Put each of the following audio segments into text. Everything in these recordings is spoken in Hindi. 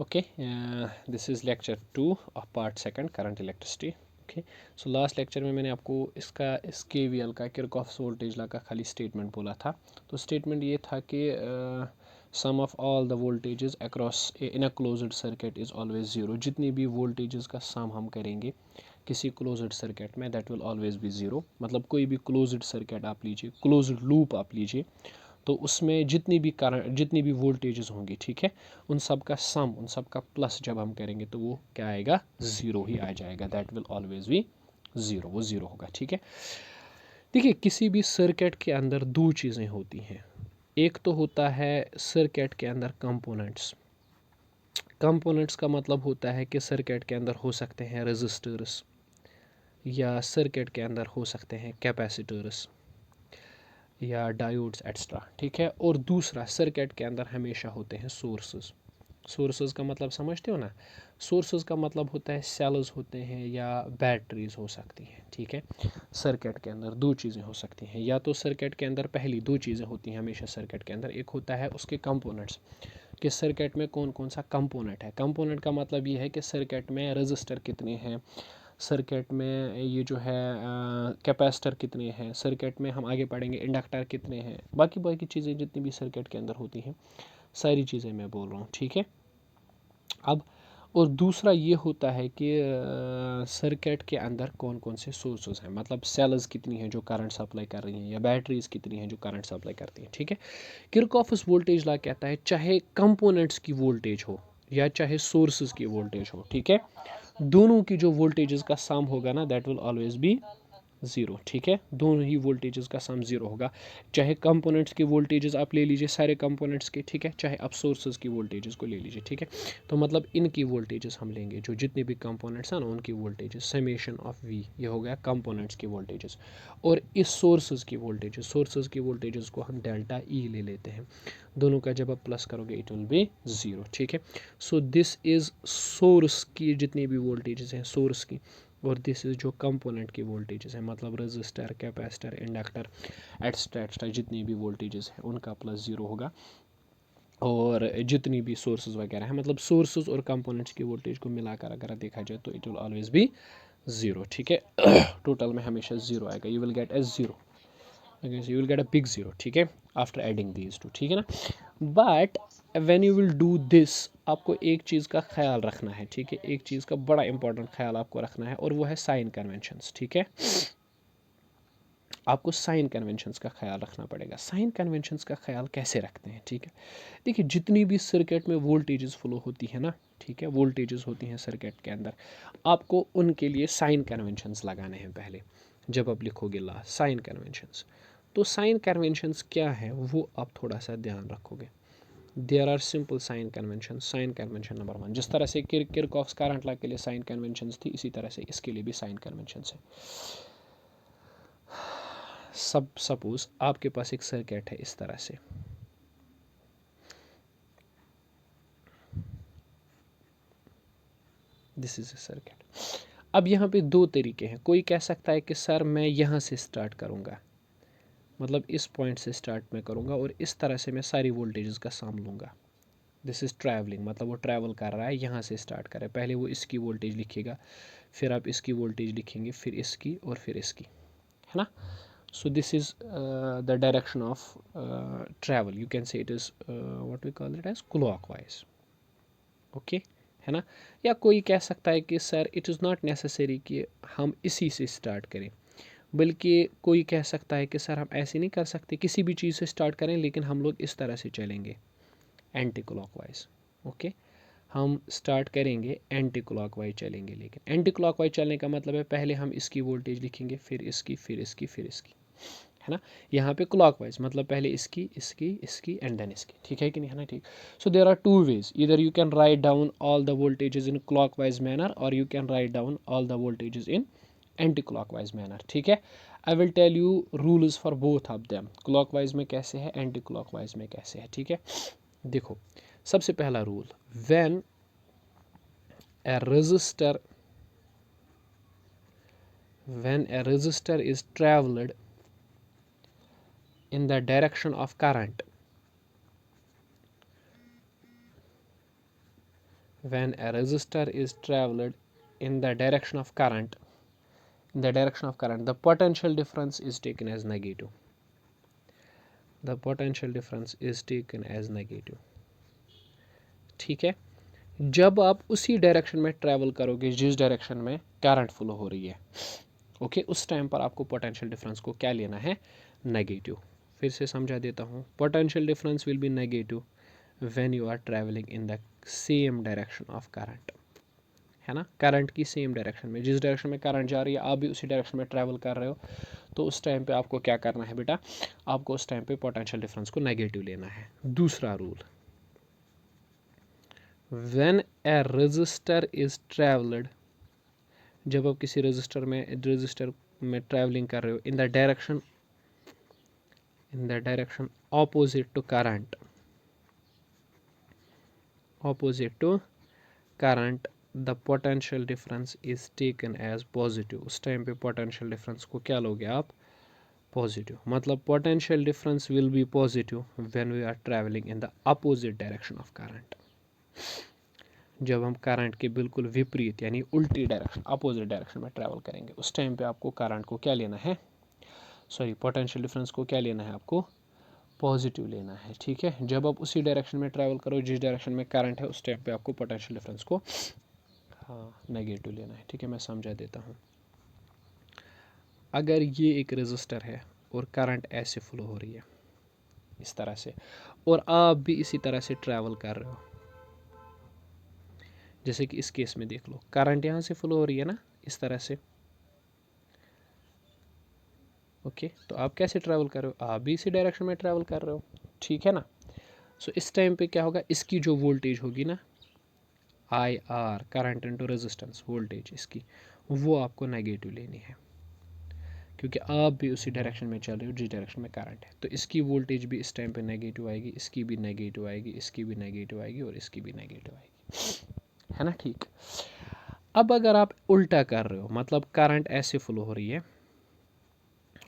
Okay, this is lecture 2 of part second, current electricity. Okay, so last lecture में मैंने आपको इसका इस KVL का किरचॉफ्स वोल्टेज लॉ का खाली स्टेटमेंट बोला था। तो स्टेटमेंट ये था कि sum of all the voltages across in a closed circuit is always zero. जितनी भी वोल्टेजेस का सम हम करेंगे किसी क्लोज्ड सर्किट में, that will always be zero. मतलब कोई भी क्लोज्ड सर्किट आप लीजिए, क्लोज्ड लूप आप लीजिए, तो उसमें जितनी भी करंट, जितनी भी वोल्टेजेस होंगी, ठीक है, उन सब का सम, उन सब का प्लस जब हम करेंगे तो वो क्या आएगा, ज़ीरो ही आ जाएगा। That will always be zero, वो ज़ीरो होगा। ठीक है, देखिए किसी भी सर्किट के अंदर दो चीज़ें होती हैं। एक तो होता है सर्किट के अंदर कंपोनेंट्स। कंपोनेंट्स का मतलब होता है कि सर्किट के अंदर हो सकते हैं रेजिस्टर्स, या सर्किट के अंदर हो सकते हैं कैपेसिटर्स या डायोड्स एक्स्ट्रा। ठीक है, और दूसरा सर्किट के अंदर हमेशा होते हैं सोर्सेज। सोर्सेज का मतलब समझते हो ना, सोर्सेज का मतलब होता है सेल्स होते हैं या बैटरीज हो सकती हैं। ठीक है, सर्किट के अंदर दो चीज़ें हो सकती हैं, या तो सर्किट के अंदर पहली दो चीज़ें होती हैं हमेशा सर्किट के अंदर। एक होता है उसके कंपोनेंट्स, कि सर्किट में कौन कौन सा कंपोनेंट है। कंपोनेंट का मतलब ये है कि सर्किट में रजिस्टर कितने हैं, सर्किट में ये जो है कैपेसिटर कितने हैं, सर्किट में हम आगे पढ़ेंगे इंडक्टर कितने हैं, बाकी बाकी चीज़ें जितनी भी सर्किट के अंदर होती हैं, सारी चीज़ें मैं बोल रहा हूँ। ठीक है, अब और दूसरा ये होता है कि सर्किट के अंदर कौन कौन से सोर्सेज हैं, मतलब सेल्स कितनी हैं जो करंट सप्लाई कर रही हैं, या बैटरीज कितनी हैं जो करंट सप्लाई करती हैं। ठीक है, किरचॉफ्स वोल्टेज लॉ कहता है चाहे कंपोनेंट्स की वोल्टेज हो या चाहे सोर्सेज की वोल्टेज हो, ठीक है, दोनों की जो वोल्टेजेस का सम होगा ना, that will always be zero. ठीक है, दोनों ही वोल्टेजेस का सम ज़ीरो होगा। चाहे कंपोनेंट्स की वोल्टेजेस आप ले लीजिए सारे कंपोनेंट्स के, ठीक है, चाहे आप सोर्सेज की वोल्टेजेस को ले लीजिए। ठीक है, तो मतलब इनकी वोल्टेजेस हम लेंगे, जो जितने भी कंपोनेंट्स हैं ना उनकी वोल्टेजेस, समेशन ऑफ वी, ये हो गया कंपोनेंट्स की वोल्टेजेस। और इस सोर्सेज की वोल्टेजेस, सोर्सेज की वोल्टेजेस को हम डेल्टा ई ले लेते हैं। दोनों का जब आप प्लस करोगे इट विल बी ज़ीरो। ठीक है, सो दिस इज़ सोर्स की जितनी भी वोल्टेजेस हैं सोर्स की, और दिस इज़ जो कंपोनेंट की वोल्टेजेस हैं, मतलब register, capacitor, inductor extra extra जितनी भी वोल्टेजेस हैं उनका प्लस ज़ीरो होगा। और जितनी भी सोर्सेज वगैरह हैं, मतलब सोर्सेज और कंपोनेंट्स की वोल्टेज को मिलाकर अगर देखा जाए तो it will always be zero. ठीक है, टोटल में हमेशा ज़ीरो आएगा, you will gate A zero, you will get a big zero. ठीक है, आफ्टर एडिंग दीज टू, ठीक है ना। But when you will do this, आपको एक चीज़ का ख्याल रखना है। ठीक है, एक चीज़ का बड़ा इंपॉर्टेंट ख्याल आपको रखना है, और वो है साइन कन्वेंशंस। ठीक है, आपको साइन कन्वेंशंस का ख्याल रखना पड़ेगा। साइन कन्वेंशंस का ख्याल कैसे रखते हैं, ठीक है, देखिए जितनी भी सर्किट में वोल्टेजेस फ्लो होती है ना, ठीक है, वोल्टेजेस होती हैं सर्किट के अंदर, आपको उनके लिए साइन कन्वेंशंस लगाने हैं पहले। जब आप लिखोगे ला साइन कन्वेंशंस, तो साइन कन्वेंशंस क्या है वो आप थोड़ा सा ध्यान रखोगे। There are simple sign convention. Sign convention number one, जिस तरह से किरचॉफ्स करंट लॉ के लिए साइन कन्वेंशंस थी, इसी तरह से इसके लिए भी साइन कन्वेंशंस है। सपोज आपके पास एक सर्किट है इस तरह से, दिस इज ए सर्किट। अब यहाँ पे दो तरीके हैं, कोई कह सकता है कि सर मैं यहाँ से स्टार्ट करूँगा, मतलब इस पॉइंट से स्टार्ट मैं करूँगा और इस तरह से मैं सारी वोल्टेजेस का सम लूँगा। दिस इज़ ट्रैवलिंग, मतलब वो ट्रैवल कर रहा है, यहाँ से स्टार्ट कर रहा है, पहले वो इसकी वोल्टेज लिखेगा, फिर आप इसकी वोल्टेज लिखेंगे, फिर इसकी और फिर इसकी, है ना। So this is the direction of travel, you can say it is what we call it as clockwise. Okay, है ना। या कोई कह सकता है कि sir it is not necessary कि हम इसी से स्टार्ट करें, बल्कि कोई कह सकता है कि सर हम ऐसे नहीं कर सकते, किसी भी चीज़ से स्टार्ट करें लेकिन हम लोग इस तरह से चलेंगे, एंटी क्लॉकवाइज। ओके, हम स्टार्ट करेंगे एंटी क्लॉकवाइज चलेंगे, लेकिन एंटी क्लॉकवाइज चलने का मतलब है पहले हम इसकी वोल्टेज लिखेंगे, फिर इसकी, फिर इसकी, फिर इसकी, है ना। यहाँ पे क्लॉकवाइज मतलब पहले इसकी, इसकी, इसकी एंड देन इसकी, ठीक है कि नहीं, है ना। ठीक, so there are two ways, इधर you can write down all the voltages in clockwise manner, और you can write down all the voltages in anti clockwise manner. ठीक है, I will tell you rules for both of them, clockwise में कैसे है, एंटी क्लॉकवाइज में कैसे है। ठीक है, देखो सबसे पहला rule, when a resistor when a resistor is traveled in the direction of current, when a resistor is traveled in the direction of current, the potential difference is taken as negative. The potential difference is taken as negative. ठीक है, जब आप उसी डायरेक्शन में ट्रैवल करोगे जिस डायरेक्शन में करंट फ्लो हो रही है, ओके, उस टाइम पर आपको पोटेंशियल डिफरेंस को क्या लेना है, नेगेटिव. फिर से समझा देता हूँ. Potential difference will be negative when you are travelling in the same direction of current, है ना, करंट की सेम डायरेक्शन में, जिस डायरेक्शन में करंट जा रही है आप भी उसी डायरेक्शन में ट्रैवल कर रहे हो, तो उस टाइम पे आपको क्या करना है बेटा, आपको उस टाइम पे पोटेंशियल डिफरेंस को नेगेटिव लेना है. दूसरा rule, when a resistor is travelled, जब आप किसी रजिस्टर में ट्रैवलिंग कर रहे हो in the direction opposite to current, the potential difference is taken as positive. उस टाइम पे पोटेंशियल डिफरेंस को क्या लोगे आप, पॉजिटिव. मतलब potential difference will be positive when we are travelling in the opposite direction of current. जब हम करंट के बिल्कुल विपरीत यानी उल्टी डायरेक्शन, अपोजिट डायरेक्शन में ट्रैवल करेंगे, उस टाइम पे आपको करंट को क्या लेना है, पोटेंशियल डिफरेंस को क्या लेना है, आपको पॉजिटिव लेना है. ठीक है, जब आप उसी डायरेक्शन में ट्रैवल करो जिस डायरेक्शन में करंट है, उस टाइम पे आपको पोटेंशियल डिफरेंस को नेगेटिव लेना है. ठीक है, मैं समझा देता हूँ. अगर ये एक रेजिस्टर है और करंट ऐसे फ्लो हो रही है इस तरह से, और आप भी इसी तरह से ट्रैवल कर रहे हो, जैसे कि इस केस में देख लो, करंट यहाँ से फ्लो हो रही है ना इस तरह से, ओके, तो आप कैसे ट्रैवल कर रहे हो, आप भी इसी डायरेक्शन में ट्रैवल कर रहे हो. ठीक है ना. सो इस टाइम पे क्या होगा, इसकी जो वोल्टेज होगी ना, I R, current into resistance voltage, इसकी वो आपको नेगेटिव लेनी है, क्योंकि आप भी उसी डायरेक्शन में चल रहे हो जिस डायरेक्शन में करंट है. तो इसकी वोल्टेज भी इस टाइम पे नेगेटिव आएगी, इसकी भी नेगेटिव आएगी, इसकी भी नेगेटिव आएगी और इसकी भी नेगेटिव आएगी, है ना. ठीक. अब अगर आप उल्टा कर रहे हो, मतलब करंट ऐसे फ्लो हो रही है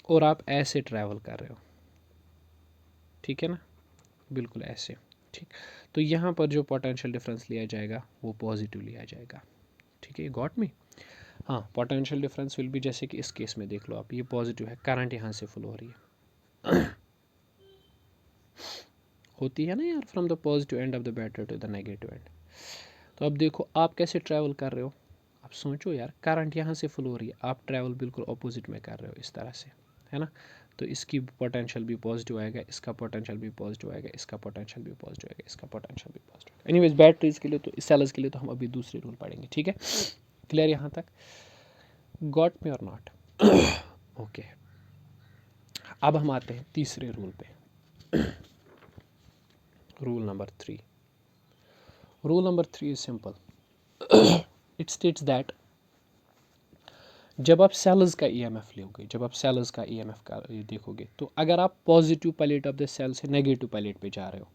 और आप ऐसे ट्रैवल कर रहे हो, ठीक है ना, बिल्कुल ऐसे. ठीक, तो यहाँ पर जो पोटेंशियल डिफरेंस लिया जाएगा वो पॉजिटिव लिया जाएगा. ठीक है, गॉट मी. हाँ, पोटेंशियल डिफरेंस विल भी, जैसे कि इस केस में देख लो आप, ये पॉजिटिव है, करंट यहाँ से फ्लो हो रही है होती है ना यार, from the positive end of the battery to the negative end. तो अब देखो आप कैसे ट्रैवल कर रहे हो, आप सोचो यार, करंट यहाँ से फ्लो हो रही है, आप ट्रैवल बिल्कुल अपोजिट में कर रहे हो इस तरह से, है ना. तो इसकी पोटेंशियल भी पॉजिटिव आएगा, इसका पोटेंशियल भी पॉजिटिव आएगा, इसका पोटेंशियल भी पॉजिटिव आएगा, इसका पोटेंशियल भी पॉजिटिव आएगा. एनीवेज, बैटरीज के लिए तो, इस सेल्स के लिए तो हम अभी दूसरे रूल पढ़ेंगे. ठीक है, क्लियर यहाँ तक, गॉट मी और नॉट. ओके, अब हम आते हैं तीसरे रूल पे. Rule number 3. Rule number 3 is simple. It states that जब आप सेल्स का ईएमएफ लोगे, जब आप सेल्स का ईएमएफ का देखोगे, तो अगर आप positive plate of the cell से नेगेटिव पैलेट पे जा रहे हो,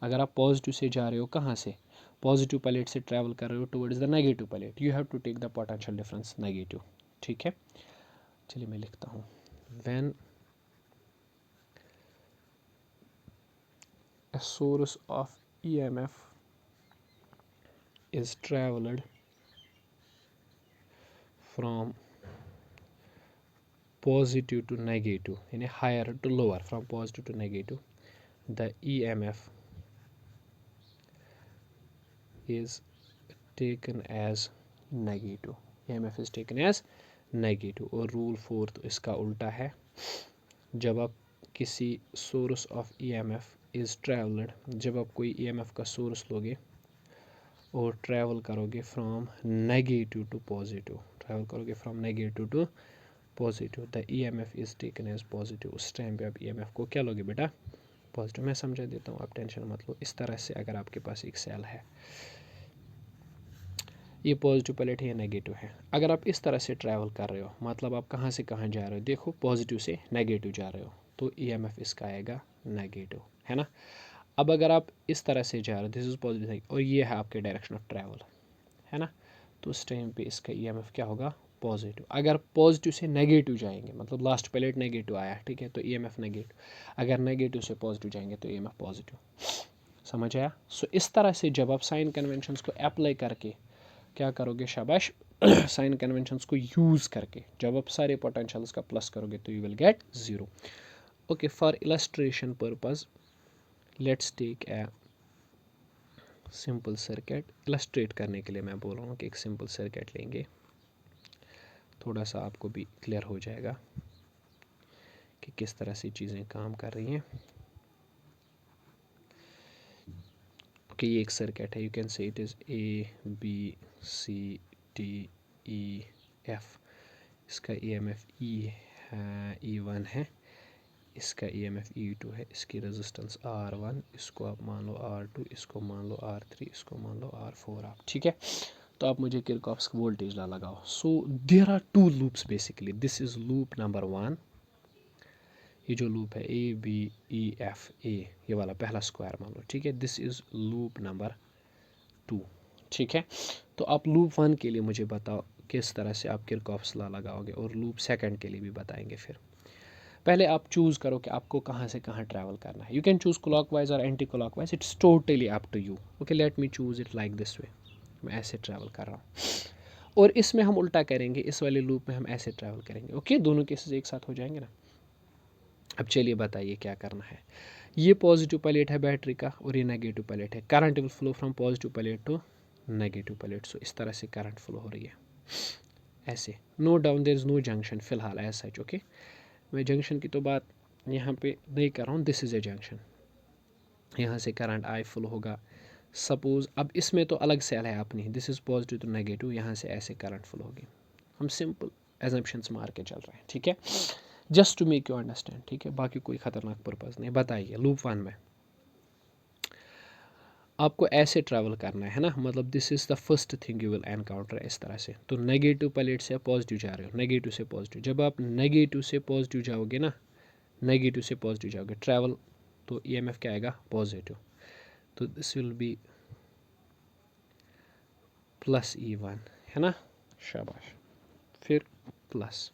अगर आप पॉजिटिव से जा रहे हो, कहाँ से, पॉजिटिव पैलेट से ट्रैवल कर रहे हो towards the negative plate, you have to take the potential difference negative. ठीक है, चलिए मैं लिखता हूँ. When a source of EMF is traveled from positive to negative, in a higher to lower, from positive to negative, the EMF is taken as negative. EMF is taken as negative. और रूल 4 तो इसका उल्टा है. जब आप किसी source of EMF is travelled, जब आप कोई ईएमएफ का सोर्स लोगे और ट्रैवल करोगे from negative to positive, travel करोगे from negative to positive, the EMF is taken as positive. उस टाइम पे आप ईएमएफ को क्या लोगे बेटा, पॉजिटिव. मैं समझा देता हूँ, आप टेंशन मत लो. इस तरह से अगर आपके पास एक सेल है, ये पॉजिटिव पैलेट है, ये नेगेटिव है, अगर आप इस तरह से ट्रैवल कर रहे हो, मतलब आप कहाँ से कहाँ जा रहे हो, देखो पॉजिटिव से नेगेटिव जा रहे हो, तो ईएमएफ इसका आएगा नेगेटिव, है ना. अब अगर आप इस तरह से जा रहे हो, दिस इज पॉजिटिव और ये है आपके डायरेक्शन ऑफ ट्रैवल, है ना, तो उस टाइम पे इसका ईएमएफ क्या होगा, पॉजिटिव. अगर पॉजिटिव से नेगेटिव जाएंगे, मतलब लास्ट पैलेट नेगेटिव आया, ठीक है, तो ईएमएफ नेगेटिव. अगर नेगेटिव से पॉजिटिव जाएंगे तो ईएमएफ पॉजिटिव. समझ आया? सो इस तरह से जब आप साइन कन्वेंशंस को अप्लाई करके क्या करोगे, शाबाश, साइन कन्वेंशंस को यूज़ करके जब आप सारे पोटेंशियल्स का प्लस करोगे तो you will get 0. Okay, for illustration purpose let's take a simple circuit. Illustrate करने के लिए मैं बोल रहा हूँ कि एक सिंपल सर्किट लेंगे, थोड़ा सा आपको भी क्लियर हो जाएगा कि किस तरह से चीज़ें काम कर रही हैं. ओके, ये एक सर्किट है, you can say it is ABCDEF. इसका EMF E1 है, इसका EMF E2 है, इसकी रेजिस्टेंस R1, इसको आप मान लो R2, इसको मान लो R3, इसको मान लो R4 आप, ठीक है. तो आप मुझे किरचॉफ्स वोल्टेज लॉ लगाओ. So there are 2 loops basically. This is loop number 1, ये जो लूप है ABEFA, ये वाला पहला स्क्वायर मान लो, ठीक है. दिस इज़ लूप नंबर 2, ठीक है. तो आप लूप 1 के लिए मुझे बताओ किस तरह से आप किरचॉफ्स लॉ लगाओगे, और लूप सेकंड के लिए भी बताएंगे. फिर पहले आप चूज़ करो कि आपको कहाँ से कहाँ ट्रैवल करना है. यू कैन चूज़ क्लॉकवाइज और anti clockwise, it's totally up to you. Okay, let me choose it like this way. मैं ऐसे ट्रैवल कर रहा हूँ, और इसमें हम उल्टा करेंगे, इस वाले लूप में हम ऐसे ट्रैवल करेंगे. ओके, दोनों केसेस एक साथ हो जाएंगे ना. अब चलिए बताइए क्या करना है. ये पॉजिटिव प्लेट है बैटरी का और ये नेगेटिव प्लेट है. Current will flow from positive plate to negative plate. So इस तरह से करंट फ्लो हो रही है ऐसे. No down, there is no junction फिलहाल एज सच. ओके, मैं जंक्शन की तो बात यहाँ पे नहीं कर रहा हूँ. दिस इज़ ए जंक्शन, यहाँ से करंट आई फ्लो होगा. सपोज़ अब इसमें तो अलग सेल है अपनी, this is positive to negative, यहाँ से ऐसे करंट फ्लो होगी. हम सिंपल एजम्पशंस मार के चल रहे हैं, ठीक है, just to make you understand, ठीक है. बाकी कोई ख़तरनाक पर्पज़ नहीं. बताइए लूप 1 में आपको ऐसे ट्रैवल करना है ना, मतलब this is the first thing you will encounter. इस तरह से तो नेगेटिव प्लेट से पॉजिटिव जा रहे हो, नेगेटिव से पॉजिटिव. जब आप नेगेटिव से पॉजिटिव जाओगे ना, नेगेटिव से पॉजिटिव जाओगे ट्रैवल, तो EMF क्या आएगा, पॉजिटिव. तो this will be plus E1, है ना, शाबाश. फिर प्लस.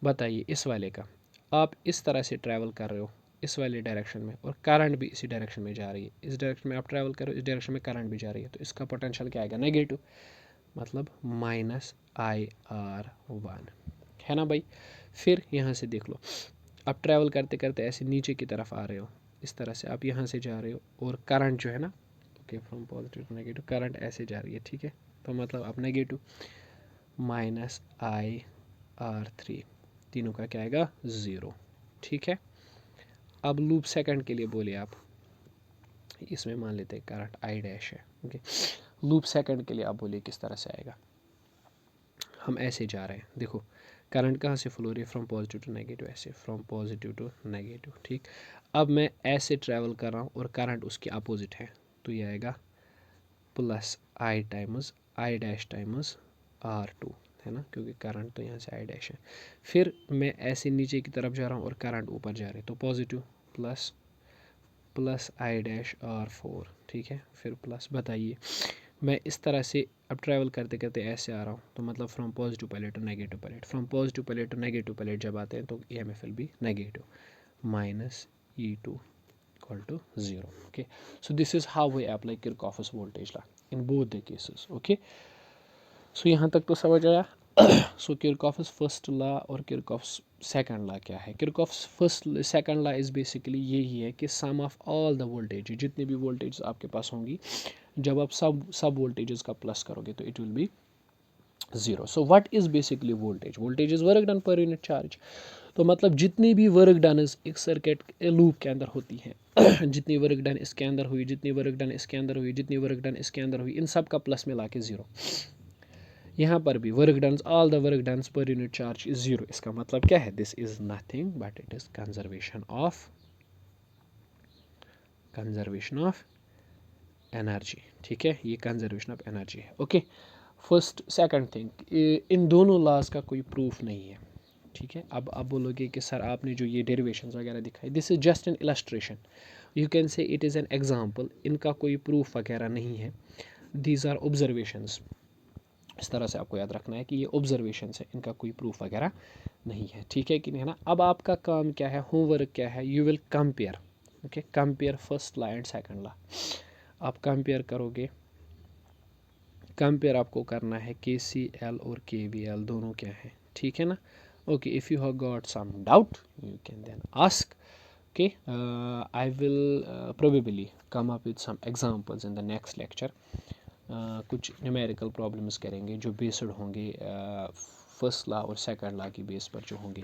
बताइए इस वाले का, आप इस तरह से ट्रैवल कर रहे हो इस वाले डायरेक्शन में, और करंट भी इसी डायरेक्शन में जा रही है. इस डायरेक्शन में आप ट्रैवल करो, इस डायरेक्शन में करंट भी जा रही है, तो इसका पोटेंशियल क्या आएगा, नेगेटिव, मतलब -IR1, है ना भाई. फिर यहाँ से देख लो, आप ट्रैवल करते करते ऐसे नीचे की तरफ आ रहे हो, इस तरह से आप यहाँ से जा रहे हो, और करंट जो है ना, okay, from positive to negative, current ऐसे जा रही है, ठीक है. तो मतलब आप नेगेटिव -IR3, तीनों का क्या आएगा, 0, ठीक है. अब लूप सेकंड के लिए बोलिए आप, इसमें मान लेते हैं करंट I डैश है. ओके, लूप सेकंड के लिए आप बोलिए किस तरह से आएगा. हम ऐसे जा रहे हैं, देखो करंट कहाँ से फ्लो रही है, फ्रॉम पॉजिटिव टू नेगेटिव, ऐसे फ्रॉम पॉजिटिव टू नेगेटिव, ठीक. अब मैं ऐसे ट्रैवल कर रहा हूँ और करंट उसके अपोजिट है, तो ये आएगा plus I dash times R2, है ना, क्योंकि करंट तो यहाँ से I डैश है. फिर मैं ऐसे नीचे की तरफ जा रहा हूँ और करंट ऊपर जा रहे हैं, तो positive plus I dash R4, ठीक है. फिर प्लस. बताइए मैं इस तरह से अब ट्रैवल करते करते ऐसे आ रहा हूँ, तो मतलब from positive plate to negative plate, from positive plate to negative plate जब आते हैं तो EMF will be negative, -E2 equal to 0. Okay, so this is how we apply Kirchhoff's voltage law in both the cases. Okay, so यहाँ तक तो समझ आया. So Kirchhoff's first law और Kirchhoff's second law क्या है. Kirchhoff's second law is basically यही है कि sum of all the voltage, जितने भी voltages आपके पास होंगी, जब आप सब वोल्टेजेस का प्लस करोगे तो it will be 0. So what is basically voltage. Voltage is work done per unit charge. तो मतलब जितनी भी वर्क डन एक सर्किट लूप के अंदर होती है, जितनी वर्क डन इसके अंदर हुई, जितनी वर्क डन इसके अंदर हुई, जितनी वर्क डन इसके अंदर हुई, इन सब का प्लस मिला के 0. यहाँ पर भी work done, all the work done per unit charge is 0. इसका मतलब क्या है, this is nothing but it is conservation of energy, ठीक है. ये कंजर्वेशन ऑफ एनर्जी है. ओके, फर्स्ट सेकंड थिंग, इन दोनों लॉज का कोई प्रूफ नहीं है, ठीक है. अब आप बोलोगे कि सर आपने जो ये डेरिवेशंस वगैरह दिखाई, this is just an illustration, you can say it is an example. इनका कोई प्रूफ वगैरह नहीं है, दीज आर ऑब्जर्वेशंस. इस तरह से आपको याद रखना है कि ये ऑब्जर्वेशंस है, इनका कोई प्रूफ वगैरह नहीं है, ठीक है कि नहीं, है ना. अब आपका काम क्या है, होमवर्क क्या है, you will compare okay, compare first law and second law. आप कंपेयर करोगे, कंपेयर आपको करना है KCL और KVL दोनों क्या है, ठीक है ना। Okay, if you have got some doubt you can then ask. Okay, I will probably come up with some examples in the next lecture. कुछ न्यूमेरिकल प्रॉब्लम्स करेंगे जो बेस्ड होंगे फर्स्ट लॉ और सेकंड लॉ की बेस पर, जो होंगे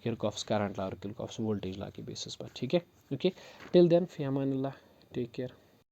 किरचॉफ्स करंट लॉ और किरचॉफ्स वोल्टेज लॉ की बेसिस पर, ठीक है। ओके, टिल देन फी अमान अल्लाह, टेक केयर।